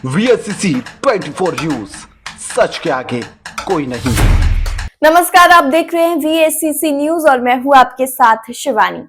VSCC 24 news, सच के आगे कोई नहीं। नमस्कार, आप देख रहे हैं VSCC न्यूज और मैं हूं आपके साथ शिवानी।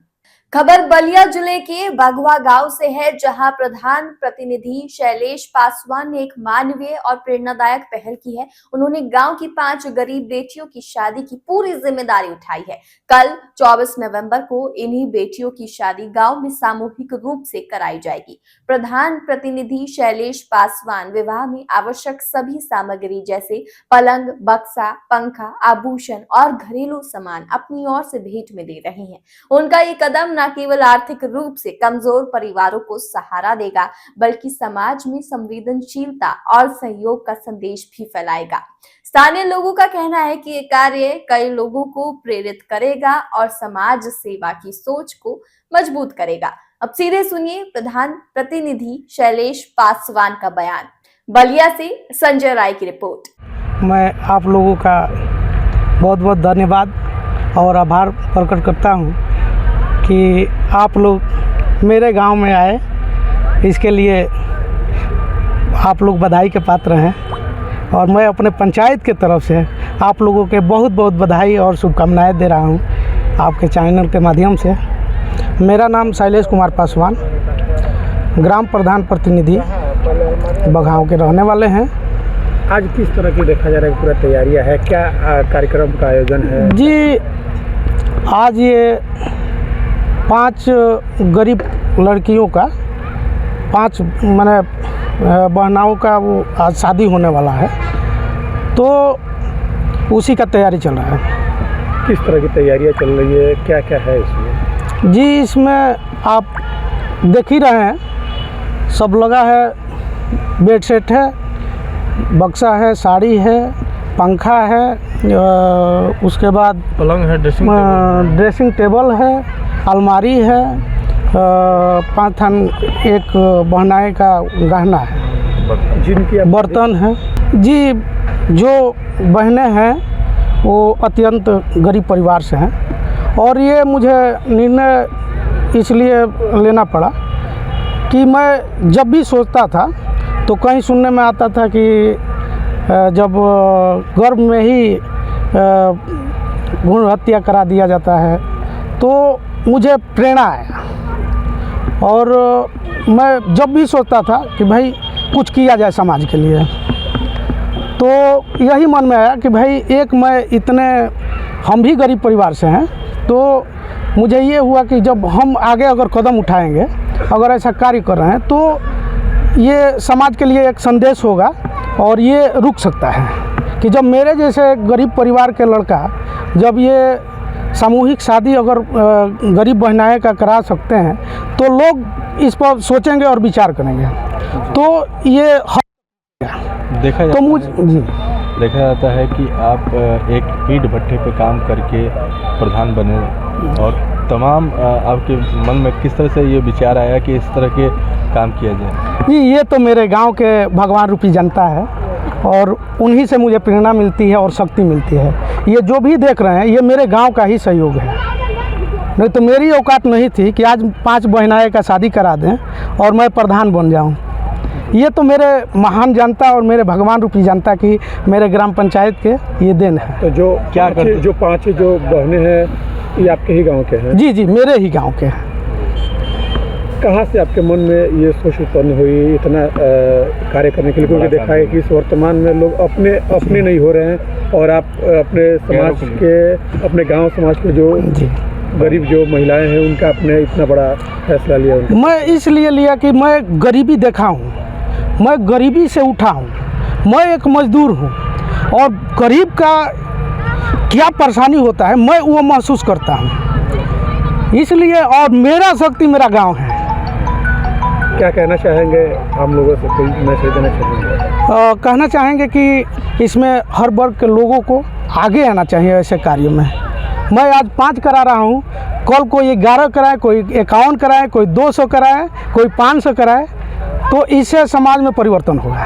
खबर बलिया जिले के बागवा गांव से है, जहां प्रधान प्रतिनिधि शैलेश पासवान ने एक मानवीय और प्रेरणादायक पहल की है। उन्होंने गांव की 5 गरीब बेटियों की शादी की पूरी जिम्मेदारी उठाई है। कल 24 नवंबर को इन्हीं बेटियों की शादी गांव में सामूहिक रूप से कराई जाएगी। प्रधान प्रतिनिधि शैलेश पासवान विवाह में आवश्यक सभी सामग्री जैसे पलंग, बक्सा, पंखा, आभूषण और घरेलू सामान अपनी ओर से भेंट में दे रहे हैं। उनका ये कदम न केवल आर्थिक रूप से कमजोर परिवारों को सहारा देगा, बल्कि समाज में संवेदनशीलता और सहयोग का संदेश भी फैलाएगा। स्थानीय लोगों का कहना है कि ये कार्य कई लोगों को प्रेरित करेगा और समाज सेवा की सोच को मजबूत करेगा। अब सीधे सुनिए प्रधान प्रतिनिधि शैलेश पासवान का बयान। बलिया से संजय राय की रिपोर्ट। मैं आप लोगों का बहुत बहुत धन्यवाद और आभार प्रकट करता हूं कि आप लोग मेरे गांव में आए। इसके लिए आप लोग बधाई के पात्र हैं और मैं अपने पंचायत के तरफ से आप लोगों के बहुत बहुत बधाई और शुभकामनाएं दे रहा हूं आपके चैनल के माध्यम से। मेरा नाम शैलेश कुमार पासवान, ग्राम प्रधान प्रतिनिधि बघाव के रहने वाले हैं। आज किस तरह की देखा जा रहा है, पूरा तैयारियां है, क्या कार्यक्रम का आयोजन है? जी, आज ये 5 गरीब लड़कियों का 5 माने बहनाओं का वो आज शादी होने वाला है, तो उसी का तैयारी चल रहा है। किस तरह की तैयारियां चल रही है, क्या क्या है इसमें? जी, इसमें आप देख ही रहे हैं, सब लगा है। बेड सेट है, बक्सा है, साड़ी है, पंखा है, उसके बाद पलंग है, ड्रेसिंग टेबल है, अलमारी है, 5 थान एक बहनाई का गहना है, जिनकी बर्तन है। जी, जो बहनें हैं वो अत्यंत गरीब परिवार से हैं और ये मुझे निर्णय इसलिए लेना पड़ा कि मैं जब भी सोचता था तो कहीं सुनने में आता था कि जब गर्भ में ही भ्रूण हत्या करा दिया जाता है, तो मुझे प्रेरणा आया और मैं जब भी सोचता था कि भाई कुछ किया जाए समाज के लिए, तो यही मन में आया कि भाई एक मैं इतने हम भी गरीब परिवार से हैं, तो मुझे ये हुआ कि जब हम आगे अगर कदम उठाएंगे, अगर ऐसा कार्य कर रहे हैं, तो ये समाज के लिए एक संदेश होगा और ये रुक सकता है कि जब मेरे जैसे गरीब परिवार के लड़का जब ये सामूहिक शादी अगर गरीब बहनाएं का करा सकते हैं, तो लोग इस पर सोचेंगे और विचार करेंगे। तो ये देखा जाता है कि आप एक ईंट भट्ठे पे काम करके प्रधान बने और तमाम आपके मन में किस तरह से ये विचार आया कि इस तरह के काम किया जाए? जी, ये तो मेरे गांव के भगवान रूपी जनता है और उन्हीं से मुझे प्रेरणा मिलती है और शक्ति मिलती है। ये जो भी देख रहे हैं, ये मेरे गांव का ही सहयोग है। नहीं तो मेरी औकात नहीं थी कि आज 5 बहनाएं का शादी करा दें और मैं प्रधान बन जाऊं। ये तो मेरे महान जनता और मेरे भगवान रूपी जनता की, मेरे ग्राम पंचायत के ये देन है। तो जो क्या जो 5 जो बहनें हैं, ये आपके ही गांव के हैं? जी जी, मेरे ही गांव के हैं। कहाँ से आपके मन में ये सोच उत्पन्न हुई इतना कार्य करने के लिए? क्योंकि देखा है कि इस वर्तमान में लोग अपने नहीं हो रहे हैं और आप अपने समाज के, अपने गांव समाज के जो गरीब जो महिलाएं हैं, उनका आपने इतना बड़ा फैसला लिया। मैं इसलिए लिया कि मैं गरीबी देखा हूँ, मैं गरीबी से उठा हूँ, मैं एक मजदूर हूँ और गरीब का क्या परेशानी होता है मैं वो महसूस करता हूँ, इसलिए। और मेरा शक्ति मेरा गांव है। क्या कहना चाहेंगे हम लोगों से, कोई मैसेज देना चाहेंगे? कहना चाहेंगे कि इसमें हर वर्ग के लोगों को आगे आना चाहिए ऐसे कार्य में। मैं आज 5 करा रहा हूँ, कल कोई 11 कराए, कोई 51 कराए, कोई 200 कराए, कोई 500 कराए, तो इससे समाज में परिवर्तन होगा।